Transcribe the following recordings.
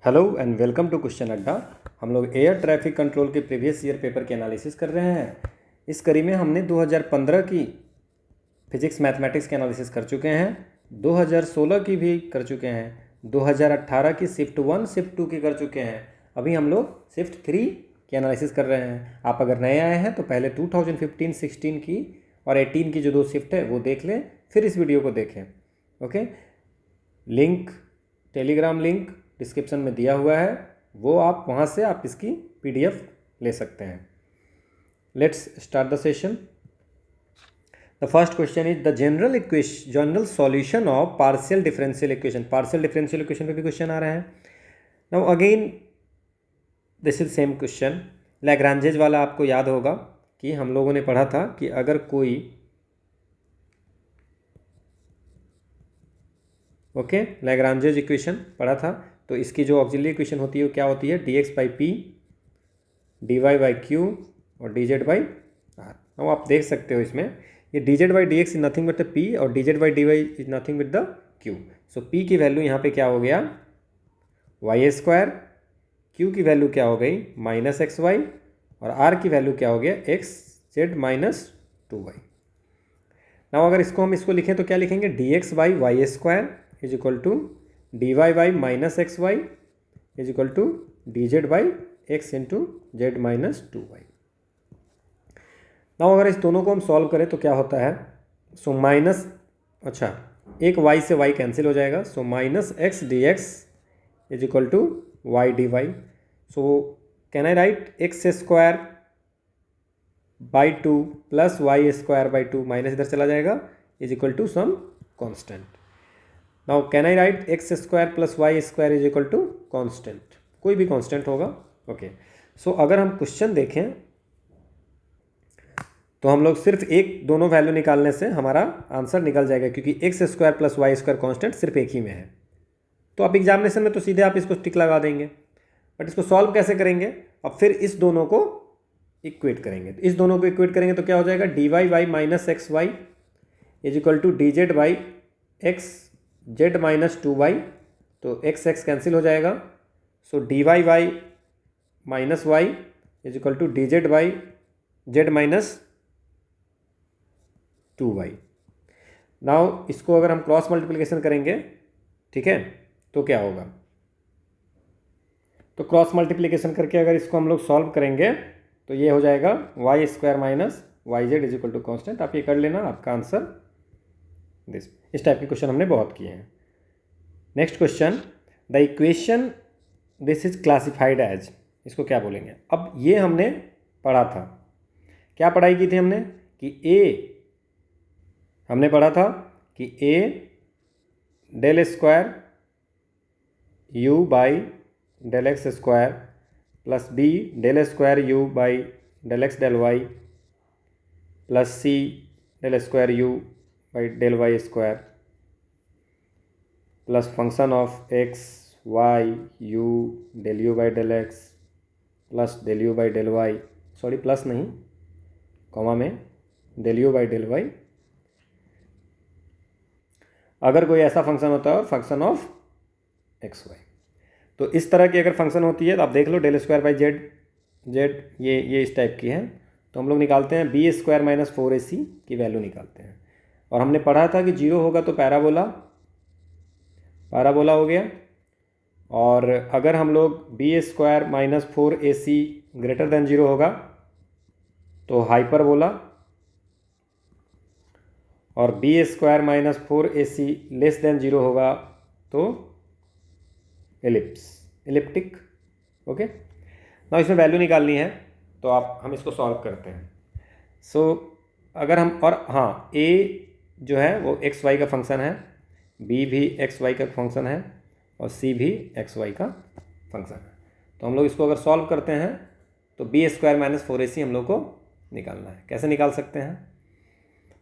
Hello and welcome to question Adda. हम लोग air traffic control के प्रीवियस ईयर पेपर के एनालिसिस कर रहे हैं। इस कड़ी में हमने 2015 की फिजिक्स मैथमेटिक्स के एनालिसिस कर चुके हैं, 2016 की भी कर चुके हैं, 2018 की शिफ्ट 1 शिफ्ट 2 की कर चुके हैं। अभी हम लोग शिफ्ट 3 की एनालिसिस कर रहे हैं। आप अगर नए आए हैं तो पहले 2015, 16 की और 18 की जो 2 शिफ्ट है वो देख लें, फिर इस वीडियो को देखें। Okay, link, Telegram link description में दिया हुआ है, वो आप वहाँ से आप इसकी पीडीएफ ले सकते हैं। Let's start the session. The first question is the general solution of partial differential equation. Partial differential equation पे भी क्वेश्चन आ रहा है। Now again this is same question. Lagrange's वाला आपको याद होगा कि हम लोगों ने पढ़ा था कि अगर कोई लैग्रांजेज इक्वेशन पढ़ा था, तो इसकी जो ऑक्सिलरी इक्वेशन होती है वो क्या होती है? dx by p, d Y by q और डी जेड बाई आर। अब आप देख सकते हो इसमें ये d Z by d x is nothing but the p और d Z by d y is nothing but the q. So p की वैल्यू यहाँ पे क्या हो गया? Y square. क्यू की वैल्यू क्या हो गई? Minus x y. और आर की वैल्यू क्या हो गया? X z minus 2y। Now अगर इसको लिखें तो क्या लिखेंगे? D X by Y square is equal to D Y by minus x Y is equal to D Z by X into Z minus 2y। Now अगर इस दोनों को हम सॉल्व करें तो क्या होता है? सो माइनस, अच्छा, एक y से y कैंसिल हो जाएगा। So minus X D x is equal to Y D Y. So can I write X square by 2 plus Y square by 2, minus इधर चला जाएगा, is equal to some constant. Now can I write X square plus Y square is equal to constant, कोई भी constant होगा। Okay, सो अगर हम question देखें तो हम लोग सिर्फ एक दोनों वैल्यू निकालने से हमारा आंसर निकल जाएगा, क्योंकि X square plus Y square constant सिर्फ एक ही में है। तो आप एग्जामिनेशन में तो सीधे आप इसको टिक लगा देंगे, बट इसको सॉल्व कैसे करेंगे? अब फिर इस दोनों को इक्वेट करेंगे। तो इस दोनों को इक्वेट करेंगे तो क्या हो जाएगा? D Y by minus x Y is equal to D Z by x z minus 2y। तो एक्स एक्स कैंसिल हो जाएगा। So d Y by minus y is equal to D Z by z minus 2y। Now इसको अगर हम cross multiplication करेंगे, ठीक है, तो क्या होगा? तो क्रॉस मल्टीप्लिकेशन करके अगर इसको हम लोग सॉल्व करेंगे तो ये हो जाएगा Y square minus Y Z is equal to constant. आप ये कर लेना, आपका आंसर दिस। इस टाइप के क्वेश्चन हमने बहुत किए हैं। Next question, the equation this is classified as, इसको क्या बोलेंगे? अब ये हमने पढ़ा था, क्या पढ़ाई की थी हमने? कि ए, हमने पढ़ा था कि a del square u by del x square plus b del square u by del x del y plus c del square u by del y square plus function of x y u del u by del x plus del u by del y, sorry plus नहीं, comma में, del u by del y अगर कोई ऐसा function होता है, function of x Y. तो इस तरह की अगर फंक्शन होती है तो आप देख लो, del square by z, z ये इस टाइप की है, तो हम लोग निकालते हैं बी स्क्वायर माइनस 4ac की वैल्यू निकालते हैं। और हमने पढ़ा था कि जीरो होगा तो पैराबोला हो गया, और अगर हम लोग B square minus 4ac greater than zero होगा तो हाइपरबोला, और B square minus 4ac less than zero होगा तो एलिप्टिक। ओके, ना इसमें वैल्यू निकालनी है तो हम इसको सॉल्व करते हैं। सो अगर हम, और हाँ, ए जो है वो एक्स वाई का फंक्शन है, बी भी एक्स वाई का फंक्शन है, और सी भी एक्स वाई का फंक्शन है। तो हम लोग इसको अगर सॉल्व करते हैं तो बी स्क्वायर माइनस 4ac हम लोग को निकालना है। कैसे निकाल सकते हैं?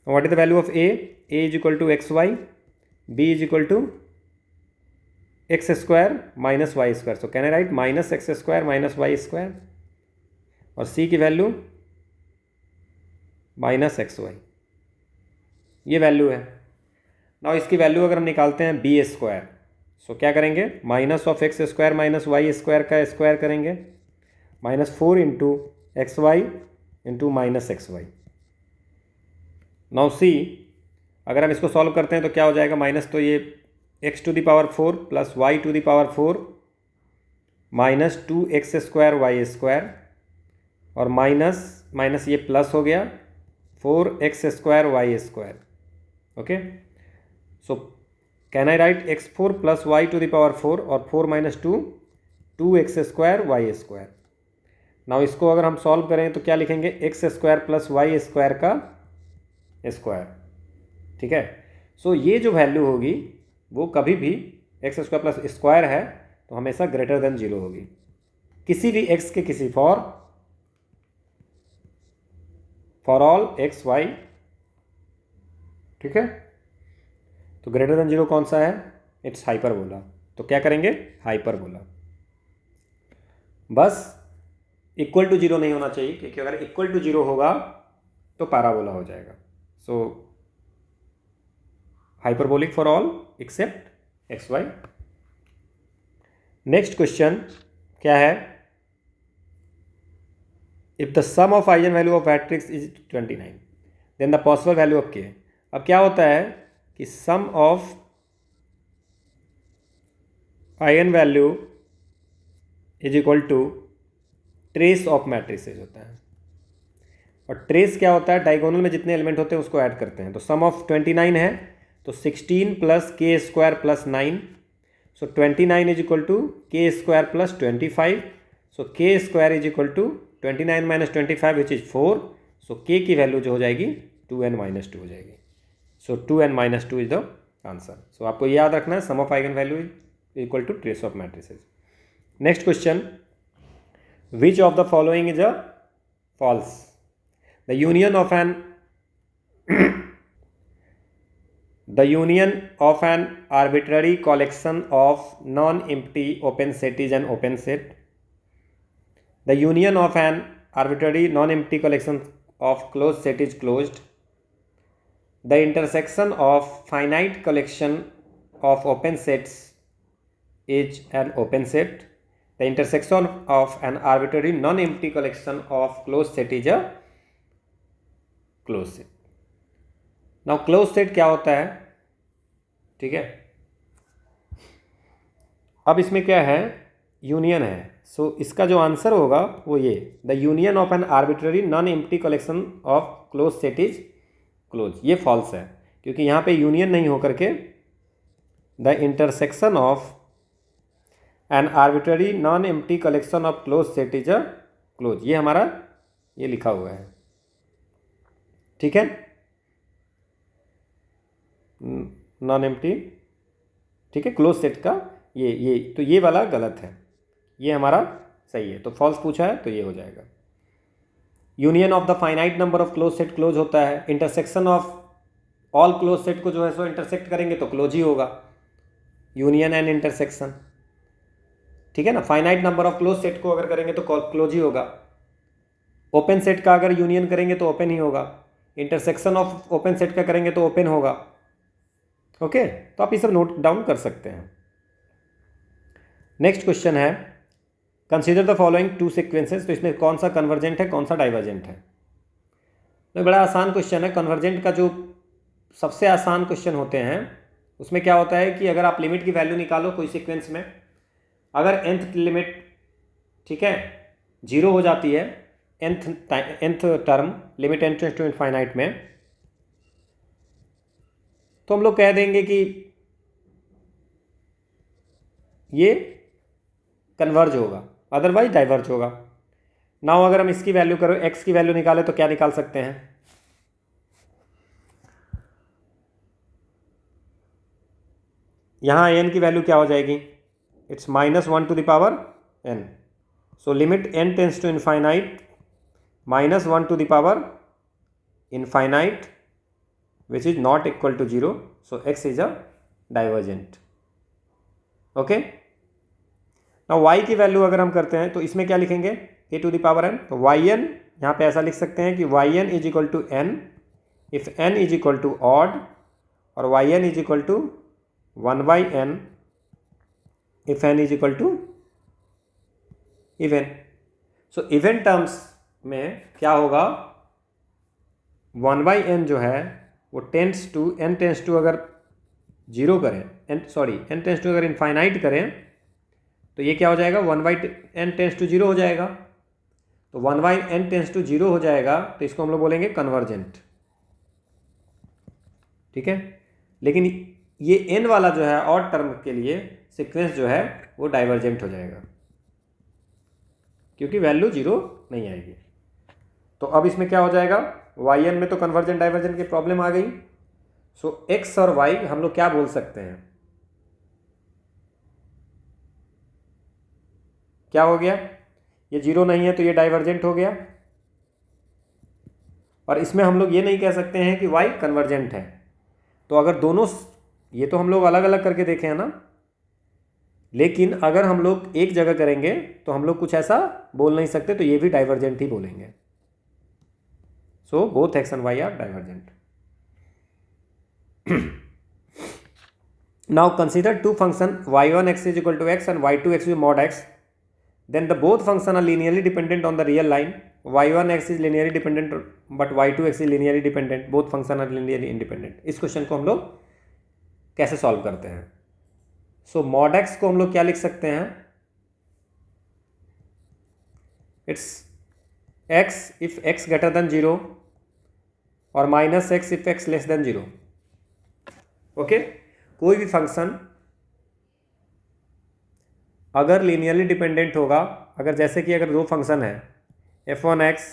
What is the value of A? A is equal to X Y, B is equal to X square minus Y square. So can I write minus x square minus Y square, और C की value minus x Y, ये value है। Now इसकी value अगर हम निकालते हैं B square, so क्या करेंगे, minus of X square minus Y square का स्क्वायर करेंगे, -4 into x Y into minus x Y. Now C, अगर हम इसको सॉल्व करते हैं तो क्या हो जाएगा, माइनस तो ये X to the power 4 plus Y to the power 4 minus 2x square Y square, और माइनस माइनस ये प्लस हो गया 4x square Y square. Okay, so can I write x4 plus Y to the power 4 और 4 minus 2x square Y square. Now इसको अगर हम solve करें तो क्या लिखेंगे, X square plus Y square का स्क्वायर। ठीक है, सो ये जो वैल्यू होगी वो कभी भी एक्स स्क्वायर प्लस स्क्वायर है तो हमेशा ग्रेटर देन 0 होगी, किसी भी एक्स के किसी फॉर ऑल एक्स वाई। ठीक है, तो ग्रेटर देन 0 कौन सा है, इट्स हाइपरबोला। तो क्या करेंगे, हाइपरबोला। बस इक्वल टू 0 नहीं होना चाहिए, क्योंकि अगर इक्वल टू 0 होगा तो पैराबोला हो जाएगा। So hyperbolic for all except x y. Next question क्या है, if the sum of eigen value of matrix is 29 then the possible value of k. अब क्या होता है कि sum of eigen value is equal to trace of matrices होता है, और ट्रेस क्या होता है, डायगोनल में जितने एलिमेंट होते हैं उसको ऐड करते हैं। तो सम ऑफ 29 है तो 16 plus k square plus 9, so 29 is equal to k square plus 25, so k square is equal to 29 minus 25 which is 4, so k की वैल्यू जो हो जाएगी 2n माइनस 2 हो जाएगी। So 2n minus 2 is the answer. So आपको याद रखना है sum of eigen value is equal to trace of matrices. Next question, which of the following is a false, the union of an the union of an arbitrary collection of non-empty open set is an open set. The union of an arbitrary non-empty collection of closed set is closed. The intersection of finite collection of open sets is an open set. The intersection of an arbitrary non-empty collection of closed set is a closed set. Now close set क्या होता है, ठीक है। अब इसमें क्या है, union है। सो इसका जो आंसर होगा वो ये, the union of N arbitrary non empty collection of close set is close. ये फॉल्स है क्योंकि यहाँ पे यूनियन नहीं होकर के the intersection of N arbitrary non empty collection of close set is a close, ये हमारा ये लिखा हुआ है। ठीक है, नॉन एम्प्टी, ठीक है, क्लोज सेट का ये तो ये वाला गलत है, ये हमारा सही है। तो फॉल्स पूछा है तो ये हो जाएगा। Union of the finite number of close set close होता है। Intersection of all close set को जो है सो इंटरसेक्ट करेंगे तो क्लोज ही होगा, यूनियन एंड इंटरसेक्शन। ठीक है ना, finite number of close set को अगर करेंगे तो क्लोज ही होगा। ओपन सेट का अगर यूनियन करेंगे तो ओपन ही होगा, इंटरसेक्शन ऑफ ओपन सेट का करेंगे तो ओपन होगा। ओके, तो आप ये सब नोट डाउन कर सकते हैं। नेक्स्ट क्वेश्चन है, consider the following two sequences. तो इसमें कौन सा कन्वर्जेंट है कौन सा डाइवर्जेंट है। तो बड़ा आसान क्वेश्चन है। कन्वर्जेंट का जो सबसे आसान क्वेश्चन होते हैं उसमें क्या होता है कि अगर आप लिमिट की वैल्यू निकालो कोई सीक्वेंस में, अगर nth लिमिट, ठीक है, 0 हो जाती है nth term limit n tends to infinite में, तो हम लोग कह देंगे कि ये कन्वर्ज होगा, अदरवाइज डाइवर्ज होगा। नाउ अगर हम इसकी वैल्यू करो, x की वैल्यू निकाले तो क्या निकाल सकते हैं, यहाँ n की वैल्यू क्या हो जाएगी, it's -1 to the power n। So limit n tends to infinite -1 to the power infinite which is not equal to 0, so x is a divergent. Okay, now y की वैल्यू अगर हम करते हैं तो इसमें क्या लिखेंगे, a to the power n। तो yn यहाँ पे ऐसा लिख सकते हैं कि yn is equal to n if n is equal to odd, और yn is equal to 1/n if n is equal to even. So even terms में क्या होगा, 1/n जो है वो n टेंस टू अगर जीरो करें, n टेंस टू अगर इनफाइनाइट करें तो ये क्या हो जाएगा, 1/n टेंस टू जीरो हो जाएगा। तो 1/n टेंस टू जीरो हो जाएगा तो इसको हम लोग बोलेंगे कन्वर्जेंट। ठीक है, लेकिन ये n वाला जो है और टर्म के लिए सीक्वेंस जो है वो डाइवर्जेंट हो जाएगा क्योंकि वैल्यू जीरो नहीं आएगी। तो अब इसमें क्या हो जाएगा, yn में तो कन्वर्जेंट डाइवर्जेंट की प्रॉब्लम आ गई। सो x और y हम लोग क्या बोल सकते हैं, क्या हो गया, ये जीरो नहीं है तो ये डाइवर्जेंट हो गया। और इसमें हम लोग ये नहीं कह सकते हैं कि y कन्वर्जेंट है। तो अगर दोनों, ये तो हम लोग अलग अलग करके देखे हैं ना, लेकिन अगर हम लोग एक जगह करेंगे तो हम लोग कुछ ऐसा बोल नहीं सकते, तो ये भी डाइवर्जेंट ही बोलेंगे। So both x and y are divergent. Now consider two function y1x is equal to x and y2x is mod x. Then the both function are linearly dependent on the real line. y1x is linearly dependent but y2x is linearly dependent. Both function are linearly independent. इस question को हम लोग कैसे solve करते हैं। सो mod x को हम लोग क्या लिख सकते हैं, it's x if x greater than 0 और minus x if x less than 0। Okay, कोई भी फंक्शन अगर लीनियरली डिपेंडेंट होगा, अगर जैसे कि अगर दो फंक्शन है f1x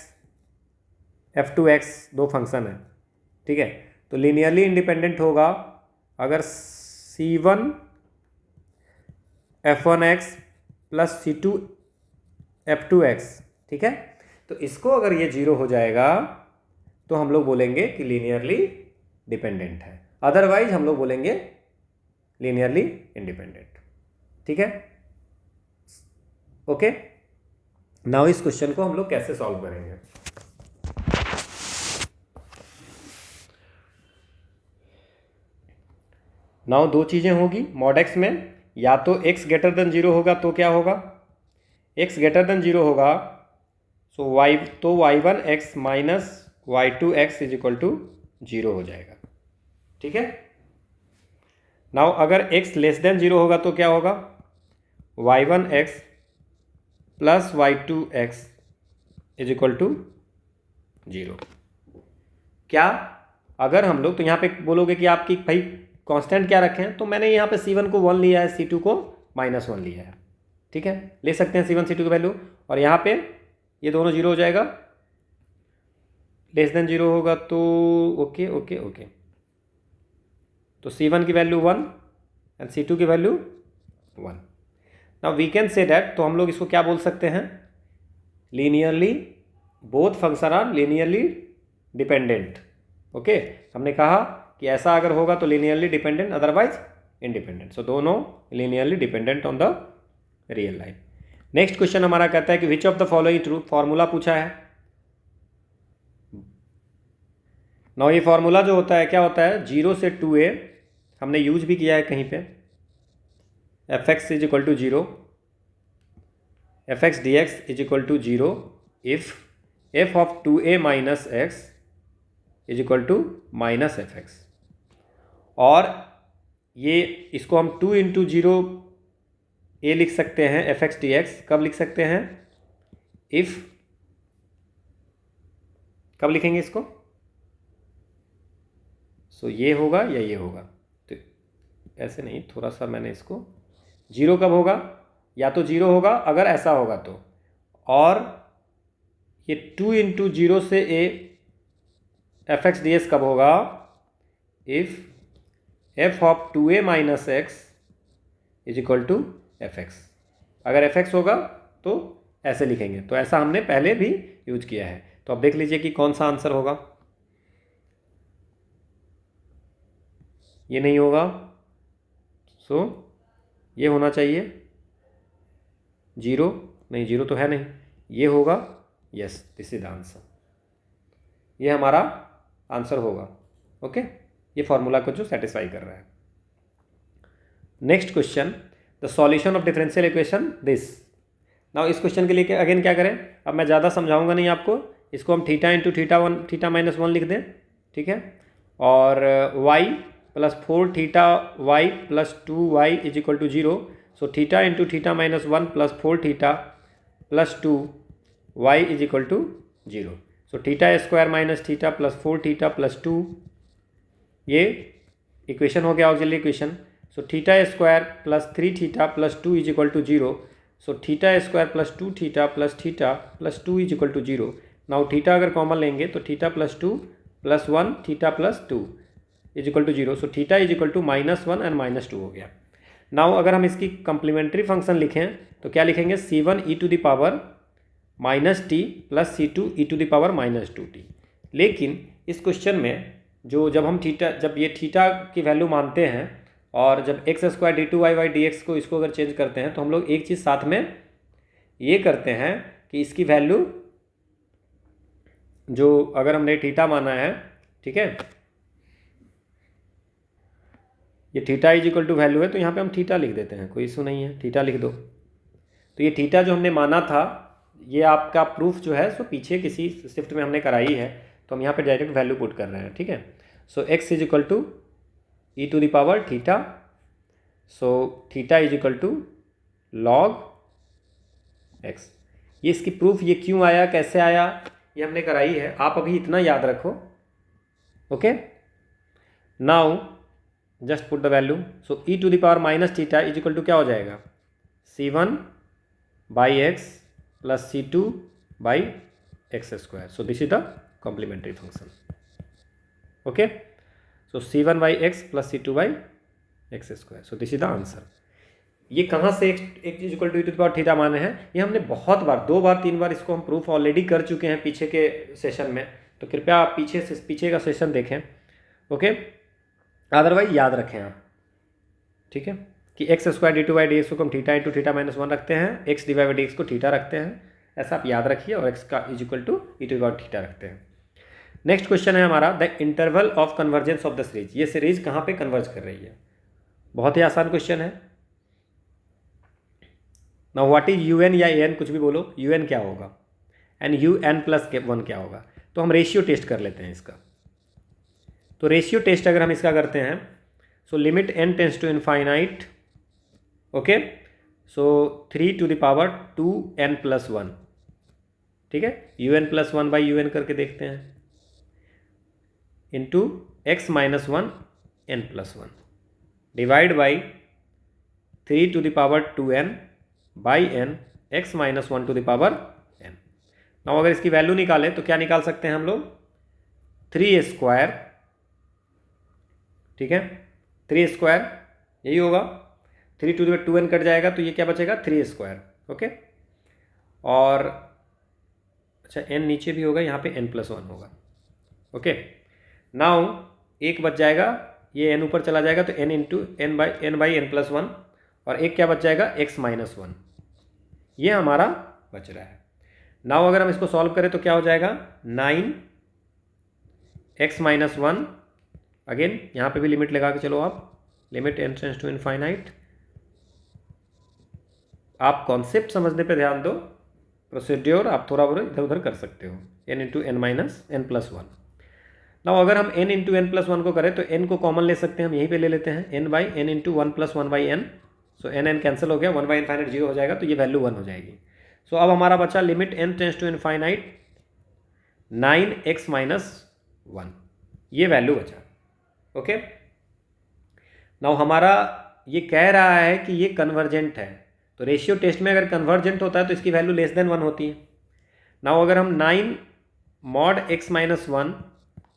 f2x, दो फंक्शन है, ठीक है, तो लीनियरली इंडिपेंडेंट होगा अगर c1 f1x plus c2 f2x। ठीक है, तो इसको अगर ये जीरो हो जाएगा तो हम लोग बोलेंगे कि लीनियरली डिपेंडेंट है, अदरवाइज हम लोग बोलेंगे लीनियरली इंडिपेंडेंट। ठीक है, ओके। नाउ इस क्वेश्चन को हम लोग कैसे सॉल्व करेंगे। नाउ दो चीज़ें होगी मॉड एक्स में, या तो x ग्रेटर देन 0 होगा तो क्या होगा, x ग्रेटर देन 0 होगा so y1x minus y2x is equal to 0 हो जाएगा। ठीक है, नाउ अगर x लेस देन 0 होगा तो क्या होगा, y1x plus y2x is equal to 0। क्या अगर हम लोग, तो यहाँ पे बोलोगे कि आपकी भाई कांस्टेंट क्या रखें, तो मैंने यहाँ पे c1 को 1 लिया है, c2 को -1 लिया है। ठीक है, ले सकते हैं c1 c2 की वैल्यू, और यहाँ पे ये दोनों 0 हो जाएगा, लेस देन 0 होगा तो ओके ओके ओके। तो c1 की वैल्यू 1 एंड c2 की value 1। Now we can say that, तो हम लोग इसको क्या बोल सकते हैं, linearly both function are linearly dependent. Okay, हमने कहा कि ऐसा अगर होगा तो linearly dependent, otherwise independent. So दोनों linearly dependent on the real line. Next question हमारा कहता है कि which of the following true, formula पूछा है। नाउ ये फॉर्मूला जो होता है क्या होता है, 0 से 2a, हमने यूज भी किया है कहीं पे, f(x) is equal to 0, f(x) dx is equal to 0 if f of 2a minus x is equal to minus f(x). और ये इसको हम 2 इंटू 0 a लिख सकते हैं f(x) dx, कब लिख सकते हैं, इफ, कब लिखेंगे इसको, सो ये होगा या ये होगा, तो ऐसे नहीं, थोड़ा सा मैंने इसको, 0 कब होगा, या तो 0 होगा अगर ऐसा होगा तो, और ये 2 इंटू 0 से a f(x) dx कब होगा, if f of 2a minus x is equal to f(x). अगर f(x) होगा तो ऐसे लिखेंगे, तो ऐसा हमने पहले भी यूज किया है। तो अब देख लीजिए कि कौन सा आंसर होगा, ये नहीं होगा, सो ये होना चाहिए, 0 नहीं, 0 तो है नहीं, ये होगा, yes this is the answer, ये हमारा आंसर होगा। ओके, ये फॉर्मूला को जो सेटिस्फाई कर रहा है। Next question, the solution of differential equation this. Now इस क्वेश्चन के लिए अगेन क्या करें, अब मैं ज़्यादा समझाऊंगा नहीं आपको, इसको हम theta into theta one theta minus one लिख दें, ठीक है, और y plus 4 theta y plus 2y is equal to 0। So theta into theta minus 1 plus 4 theta plus 2y is equal to 0। So theta square minus theta plus 4 theta plus 2, ये equation हो गया auxiliary equation. So theta square plus 3 theta plus 2 is equal to 0। So theta square plus 2 theta plus 2 is equal to 0। Now theta अगर common लेंगे तो theta plus 2 plus 1 theta plus 2 is equal to 0। So theta is equal to -1 and -2 हो गया। Now अगर हम इसकी complementary function लिखें तो क्या लिखेंगे, c1 e to the power -t plus c2 e to the power -2t। लेकिन इस क्वेश्चन में जब ये थीटा की वैल्यू मानते हैं और जब x square d two y by d x को इसको अगर चेंज करते हैं तो हम लोग एक चीज़ साथ में ये करते हैं कि इसकी वैल्यू जो अगर हमने थीटा माना है, ठीक है, ये theta is equal to value है तो यहाँ पे हम थीटा लिख देते हैं, कोई इशू नहीं है, थीटा लिख दो। तो ये थीटा जो हमने माना था, ये आपका प्रूफ जो है सो पीछे किसी शिफ्ट में हमने कराई है, तो हम यहाँ पे डायरेक्ट वैल्यू पुट कर रहे हैं, ठीक है। So x is equal to e to the power theta. So theta is equal to log x. ये इसकी प्रूफ ये क्यों आया, कैसे आया, ये हमने कराई है, आप अभी इतना याद रखो, okay. Now just put the value. So e to the power minus theta is equal to क्या हो जाएगा, c1 by x plus c2 by x square. So this is the complementary function, okay. So c1 by x plus c2 by x square. So this is the answer. ये कहाँ से एक is equal to e to the power theta माने हैं, ये हमने बहुत बार, 2 बार 3 बार इसको हम प्रूफ ऑलरेडी कर चुके हैं पीछे के सेशन में, तो कृपया आप पीछे का सेशन देखें, ओके। अदरवाइज याद रखें आप, ठीक है, कि x square d two by d x को हम थीटा इंटू थीटा माइनस 1 रखते हैं, x divide by d x को थीटा रखते हैं, ऐसा आप याद रखिए, और एक्स का is equal to e to the power theta रखते हैं। नेक्स्ट क्वेश्चन है हमारा, the interval of convergence of the series. ये सीरीज कहाँ पे कन्वर्ज कर रही है, बहुत ही आसान क्वेश्चन है। Now what is u n या ए एन, कुछ भी बोलो, यू एन क्या होगा एंड यू एन प्लस 1 क्या होगा। तो हम रेशियो टेस्ट कर लेते हैं इसका। तो रेशियो टेस्ट अगर हम इसका करते हैं, so limit n tends to infinite, okay. So 3 to the power 2n plus 1, ठीक है, u n plus 1 by u n करके देखते हैं, into x minus 1 n plus 1 divide by 3 to the power 2n by n x minus 1 to the power n। Now अगर इसकी value निकालें तो क्या निकाल सकते हैं हम लोग, 3 स्क्वायर, ठीक है, 3 स्क्वायर यही होगा, 3 to the power 2n cut जाएगा तो ये क्या बचेगा, 3 स्क्वायर, ओके। और अच्छा n नीचे भी होगा, यहाँ पे n प्लस 1 होगा, ओके। नाउ एक बच जाएगा, ये n ऊपर चला जाएगा तो n into n by n plus 1, और एक क्या बच जाएगा, x माइनस 1, ये हमारा बच रहा है। नाउ अगर हम इसको सॉल्व करें तो क्या हो जाएगा, 9x माइनस 1, अगेन यहाँ पे भी लिमिट लगा के चलो आप, limit n tends to infinite. आप कॉन्सेप्ट समझने पे ध्यान दो, प्रोसीड्योर आप थोड़ा बहुत इधर उधर कर सकते हो, n into n minus n plus 1। Now अगर हम n इंटू एन प्लस 1 को करें तो n को कॉमन ले सकते हैं, हम यहीं पे ले लेते हैं, n by n into 1 plus 1 by n। So n cancel हो गया, 1 बाई इनफाइनाइट 0 हो जाएगा, तो ये वैल्यू 1 हो जाएगी। सो अब हमारा बचा limit n tends to infinite 9x minus 1, ये वैल्यू बचा, ओके। नाउ हमारा ये कह रहा है कि ये कन्वर्जेंट है, तो रेशियो टेस्ट में अगर कन्वर्जेंट होता है तो इसकी वैल्यू लेस देन 1 होती है। नाउ अगर हम 9 मॉड x माइनस 1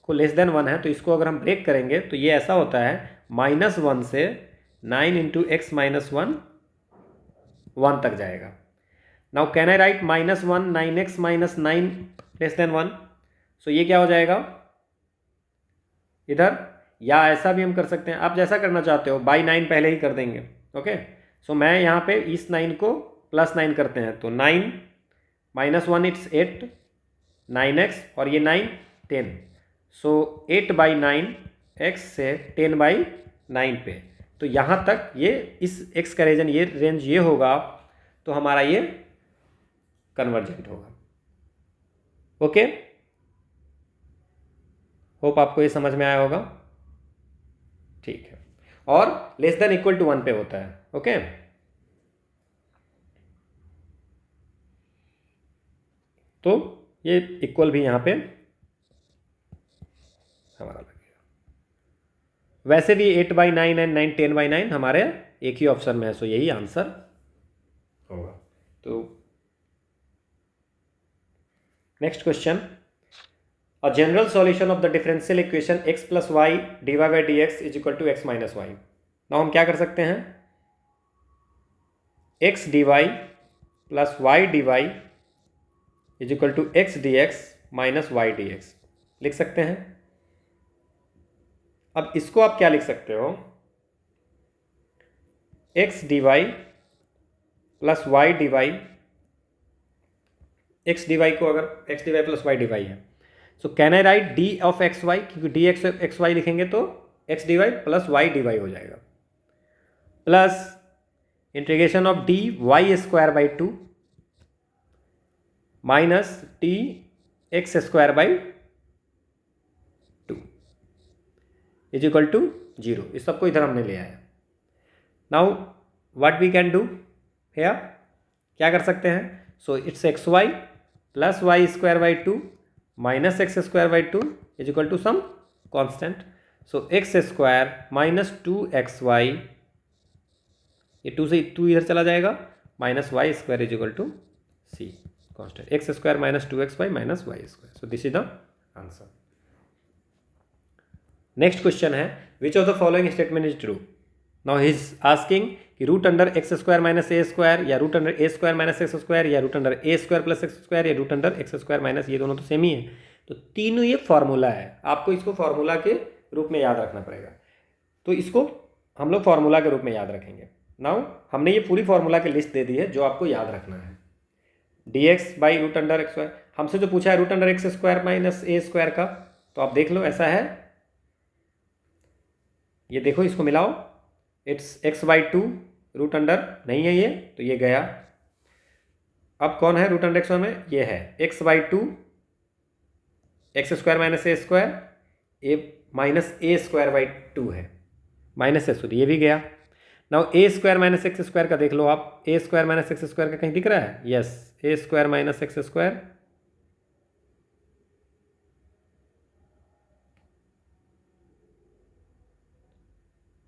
को लेस देन 1 है तो इसको अगर हम ब्रेक करेंगे तो ये ऐसा होता है, -1 से 9 इंटू एक्स माइनस 1 तक जाएगा। Now can I right -1 9x minus 9 less than 1। सो ये क्या हो जाएगा इधर, या ऐसा भी हम कर सकते हैं, आप जैसा करना चाहते हो, बाई 9 पहले ही कर देंगे, ओके। सो मैं यहाँ पे इस 9 को प्लस 9 करते हैं, तो 9 माइनस 1 इट्स 8, 9x, और ये 9 10। सो 8 बाई 9 x से 10 बाई 9 पे, तो यहाँ तक ये इस x का रीजन, ये रेंज ये होगा, तो हमारा ये कन्वर्जेंट होगा। ओके, होप आपको ये समझ में आया होगा। ठीक है, और लेस देन इक्वल टू 1 पे होता है। ओके, तो ये इक्वल भी यहाँ पे हमारा लगेगा। वैसे भी 8/9 एंड 10/9 हमारे एक ही ऑप्शन में है, सो यही आंसर होगा। तो next question, a general solution of the differential equation x + y dy/dx = x - y। Now हम क्या कर सकते हैं, x dy + y dy = x dx - y dx लिख सकते हैं। अब इसको आप क्या लिख सकते हो, x dy + y dy, x dy को अगर x dy + y dy है, so can I write d of x y, क्योंकि d एक्स वाई लिखेंगे तो x dy + y dy हो जाएगा, plus integration of dy² / 2 minus dx² / 2 = 0। इस सबको इधर हमने ले आया। Now what we can do here, क्या कर सकते हैं, so it's xy + y² / 2 minus x² / 2 = some constant, so x² - 2xy, ये 2 से 2 इधर चला जाएगा, minus y² = c constant, x² - 2xy - y²। So this is the answer. Next question है, which of the following statement is true. Now he is asking कि √x² - a² या √a² - x² या √a² + x² या √x²- ये दोनों तो same ही है, तो तीनों ये फार्मूला है, आपको इसको फार्मूला के रूप में याद रखना पड़ेगा। तो इसको हम लोग फार्मूला के रूप में याद रखेंगे। नाउ हमने ये पूरी फार्मूला की लिस्ट दे दी है जो आपको याद रखना है। dx/√x², हमसे जो पूछा है √x² - a² का, तो आप देख लो ऐसा है, ये देखो इसको मिलाओ, इट्स x/2 √, नहीं है ये, तो ये गया। अब कौन है √x में, ये है x/2 x² - a², -a² / 2 है, माइनस है, ये भी गया। नाउ a² - x² का देख लो आप, a² - x² का कहीं दिख रहा है, yes, a² - x²,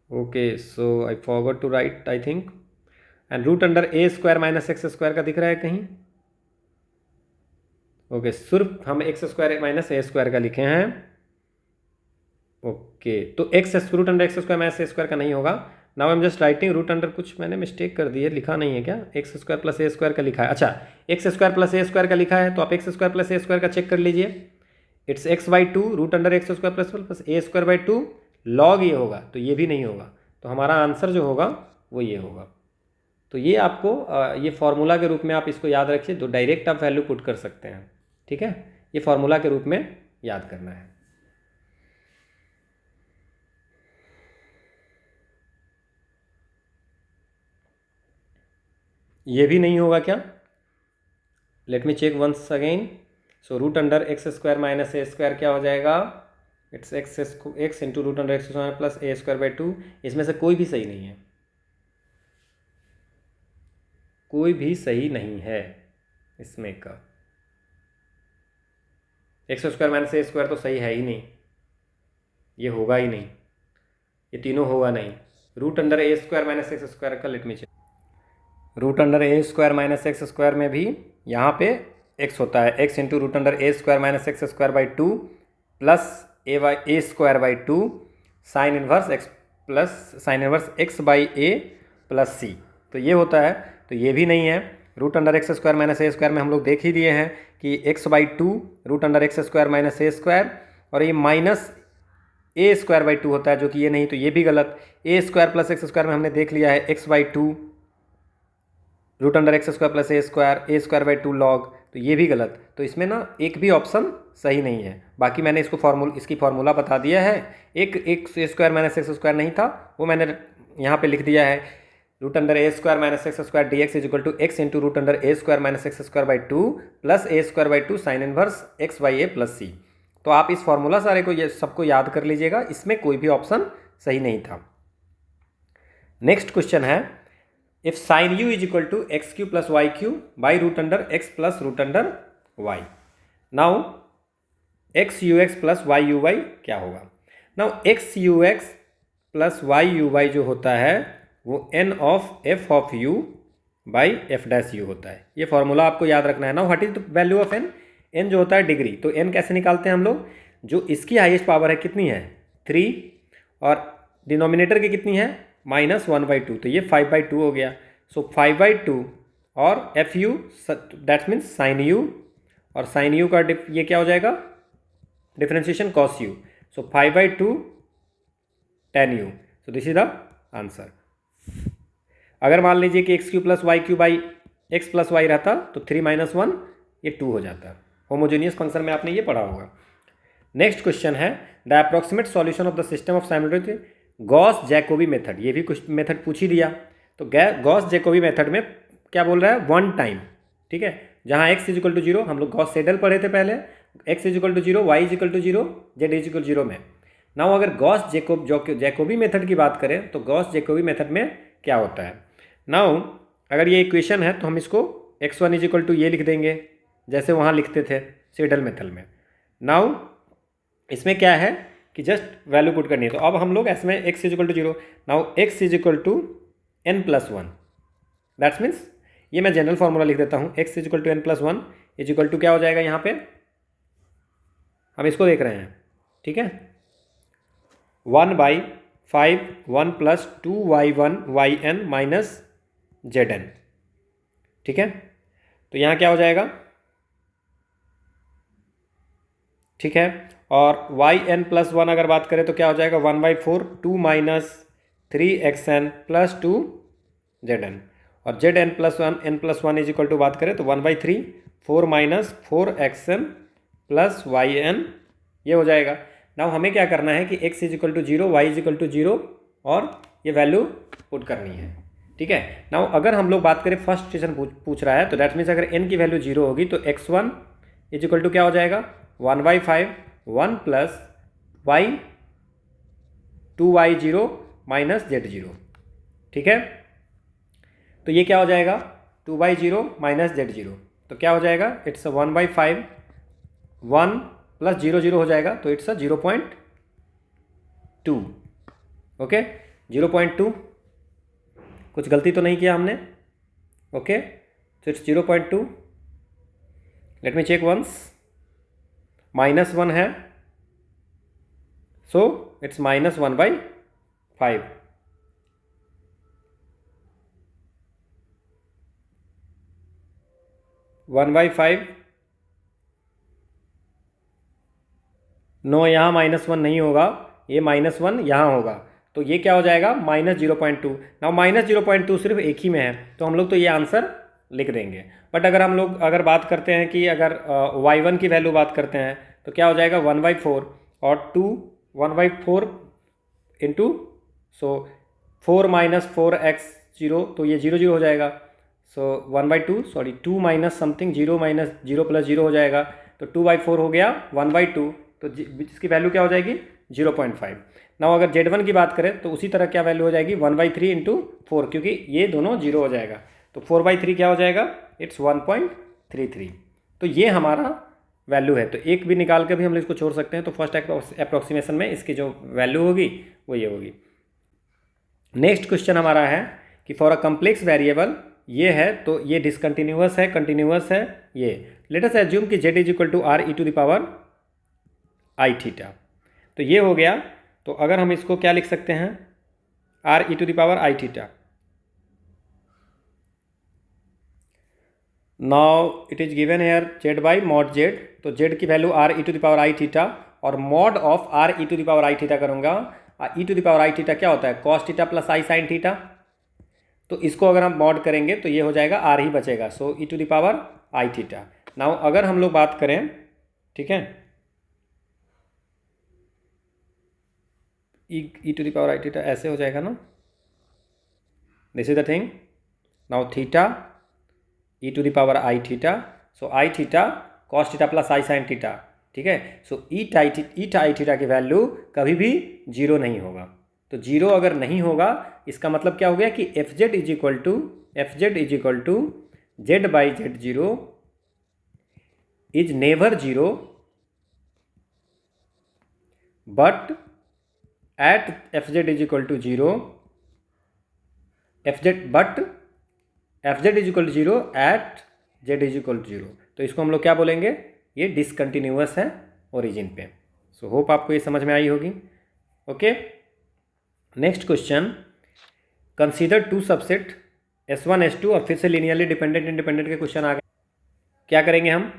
okay, so I forgot to write I think, and √a² - x² का दिख रहा है कहीं, ओके, सिर्फ हम x² - a² का लिखे हैं। ओके, तो √x² - a² का नहीं होगा। Now I am just writing कुछ मैंने मिस्टेक कर दी है, लिखा नहीं है क्या, x² + a² का लिखा है, अच्छा x² + a² का लिखा है, तो आप x² + a² का चेक कर लीजिए, it's x/2 √x² + a² / 2 log ये होगा, तो ये भी नहीं होगा, तो हमारा आंसर जो होगा वो ये होगा। तो ये आपको ये फार्मूला के रूप में आप इसको याद रखिए, तो डायरेक्ट आप वैल्यू पुट कर सकते हैं, ठीक है, ये फार्मूला के रूप में याद करना है। ये भी नहीं होगा क्या, let me check once again, so √x² - a² क्या हो जाएगा, it's x into √x² + a² / 2, इसमें से कोई भी सही नहीं है, कोई भी सही नहीं है इसमें का, x² - a² तो सही है ही नहीं, ये होगा ही नहीं, ये तीनों होगा नहीं। √a² - x² का late me check, √a² - x² में भी यहाँ पे x होता है, x into √a² - x² / 2 plus a² / 2 sine inverse x by a plus c, तो ये होता है, तो ये भी नहीं है। √x² - a² में हम लोग देख ही दिए हैं कि x/2 √x² - a² और ये माइनस a² / 2 होता है, जो कि ये नहीं, तो ये भी गलत। a² + x² में हमने देख लिया है x/2 √x² + a² / 2 log, तो ये भी गलत, तो इसमें ना एक भी ऑप्शन सही नहीं है। बाकी मैंने इसको इसकी फार्मूला बता दिया है, एक a² - x² नहीं था, वो मैंने यहाँ पे लिख दिया है root under a square minus x square d x is equal to x into root under a square minus x square by two plus a square by two sine inverse x by a plus c. तो आप इस formula सारे को ये सबको याद कर लीजिएगा, इसमें कोई भी ऑप्शन सही नहीं था। नेक्स्ट क्वेश्चन है if sine u is equal to x q plus y q by root under x plus root under y. Now x u x plus y u y क्या होगा? Now x u x plus y u y जो होता है वो n of f of u by f dash u होता है। ये formula आपको याद रखना है। Now what is the value of n? N जो होता है डिग्री, तो एन कैसे निकालते हैं हम लोग? जो इसकी हाईएस्ट पावर है कितनी है 3 और डिनोमिनेटर की कितनी है -1/2, तो ये 5/2 हो गया। सो 5/2 और f u that means sine u, और साइन यू का ये क्या हो जाएगा differentiation cos u, so 5/2 tan u, so this is the answer. अगर मान लीजिए कि x q plus y q by x plus y रहता तो 3 - 1 ये 2 हो जाता। होमोजेनियस फंक्शन में आपने ये पढ़ा होगा। नेक्स्ट क्वेश्चन है the approximate solution of the system of simultaneous Gauss Jacobi method. ये भी कुछ मेथड पूछ ही दिया, तो गॉस जैकोबी मेथड में क्या बोल रहा है 1 टाइम, ठीक है। जहाँ x इज इक्वल टू 0 हम लोग गॉस सेडल पढ़े थे पहले, x is equal to 0, y is equal to 0, z is equal 0 में। नाउ अगर गॉस जैकोबी मेथड की बात करें तो गॉस जैकोबी मेथड में क्या होता है? नाउ अगर ये इक्वेशन है तो हम इसको x1 इज इक्वल टू ये लिख देंगे जैसे वहाँ लिखते थे सेडल मेथड में। नाउ इसमें क्या है कि जस्ट वैल्यू पुट करनी है, तो अब हम लोग इसमें x is equal to 0, now x is equal to n+1, that's means ये मैं जनरल फार्मूला लिख देता हूँ, x is equal to n+1 is equal to क्या हो जाएगा यहाँ पे हम इसको देख रहे हैं, ठीक है 1/5 1 + 2y1 yn माइनस zn, ठीक है। तो यहाँ क्या हो जाएगा, ठीक है। और yn+1 अगर बात करें तो क्या हो जाएगा 1/4 2 - 3xn + 2zn, और zn+1 इज इक्वल टू बात करें तो 1/3 4 - 4xn + yn ये हो जाएगा। नाउ हमें क्या करना है कि x is equal to 0, y is equal to 0 और ये वैल्यू पुट करनी है, ठीक है। नाउ अगर हम लोग बात करें फर्स्ट स्टेशन पूछ रहा है तो दैट मीन्स अगर n की वैल्यू 0 होगी तो x1 इज इक्वल टू क्या हो जाएगा 1/5 1 + y 2y0 - z0, ठीक है। तो ये क्या हो जाएगा 2y0 - z0, तो क्या हो जाएगा इट्स 1/5 1 + 0 0 हो जाएगा, तो इट्स 0.2, ओके 0.2, कुछ गलती तो नहीं किया हमने, ओके तो it's 0.2। Let me check once, -1 है, सो इट्स -1/5, नो यहाँ -1 नहीं होगा, ये -1 यहाँ होगा, तो ये क्या हो जाएगा -0.2। नाउ -0.2 सिर्फ एक ही में है तो हम लोग तो ये आंसर लिख देंगे। बट अगर हम लोग अगर बात करते हैं कि अगर y1 की वैल्यू बात करते हैं तो क्या हो जाएगा 1/4 और 2 1/4 इंटू सो 4 - 4x0, तो ये 0 0 हो जाएगा, सो 1/2 सॉरी 2 माइनस समथिंग 0 - 0 + 0 हो जाएगा, तो 2/4 हो गया 1/2, तो इसकी वैल्यू क्या हो जाएगी 0.5। नाउ अगर z1 की बात करें तो उसी तरह क्या वैल्यू हो जाएगी 1/3 इंटू 4, क्योंकि ये दोनों 0 हो जाएगा, तो 4/3 क्या हो जाएगा इट्स 1.33। तो ये हमारा वैल्यू है, तो एक भी निकाल के भी हम इसको छोड़ सकते हैं। तो फर्स्ट अप्रॉक्सीमेशन में इसकी जो वैल्यू होगी वो ये होगी। नेक्स्ट क्वेश्चन हमारा है कि फॉर अ कम्प्लेक्स वेरिएबल ये है, तो ये डिसकंटिन्यूअस है कंटिन्यूअस है, ये लेट अस एज्यूम कि z is equal to r(e⁻i⁻θ), तो ये हो गया। तो अगर हम इसको क्या लिख सकते हैं r(e⁻i⁻θ), now it is given here z/mod z, तो z की वैल्यू r(e⁻i⁻θ) और मॉड ऑफ r(e⁻i⁻θ) करूँगा। e⁻i⁻θ क्या होता है cos theta plus i sin theta, तो इसको अगर हम मॉड करेंगे तो ये हो जाएगा r ही बचेगा, सो e⁻i⁻θ। नाउ अगर हम लोग बात करें, ठीक है e⁻i⁻θ ऐसे हो जाएगा ना, this is the thing. Now theta e to the power i theta. So i theta cos theta plus i sine theta. ठीक है. सो ई आई थीटा की वैल्यू कभी भी जीरो नहीं होगा. तो जीरो अगर नहीं होगा इसका मतलब क्या हो गया कि f z is equal to z by z zero is never zero but at f z is equal to zero f z is equal to zero at z is equal to zero. तो इसको हम लोग क्या बोलेंगे, ये discontinuous है origin पे. So hope आपको ये समझ में आई होगी. Okay. Next question, consider two subset S1 S2 और फिर से लीनियरली डिपेंडेंट इंडिपेंडेंट के क्वेश्चन आ गए. क्या करेंगे हम,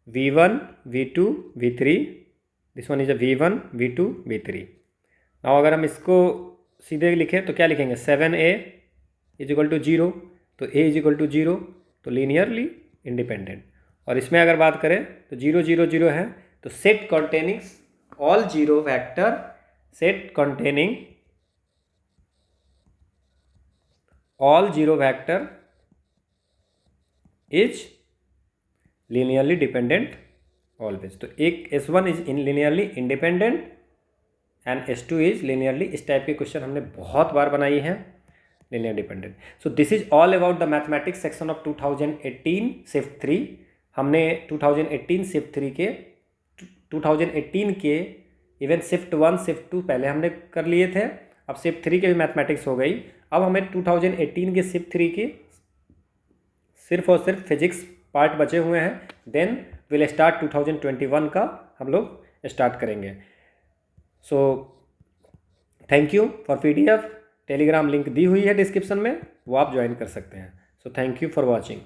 V1 V2 V3. This one is a V1 V2 V3. Now अगर हम इसको सीधे लिखें तो क्या लिखेंगे, 7A is equal to zero. तो A is equal to zero, तो लीनियरली इंडिपेंडेंट. और इसमें अगर बात करें तो 0 0 0 है. तो set containing all zero vector, set containing all zero vector is linearly dependent always. तो एक S1 is in linearly independent and S2 is linearly. इस टाइप के क्वेश्चन हमने बहुत बार बनाई है, linear dependent. So this is all about the mathematics section of 2018 shift 3. हमने 2018 shift 3 के 2018 के इवन शिफ्ट 1 शिफ्ट 2 पहले हमने कर लिए थे. अब शिफ्ट 3 के भी मैथमेटिक्स हो गई. अब हमें 2018 के शिफ्ट 3 के सिर्फ और सिर्फ फिजिक्स पार्ट बचे हुए हैं. देन विल स्टार्ट 2021 का हम लोग स्टार्ट करेंगे. So thank you for PDF. Telegram link दी हुई है डिस्क्रिप्शन में, वो आप ज्वाइन कर सकते हैं. सो थैंक यू फॉर वॉचिंग.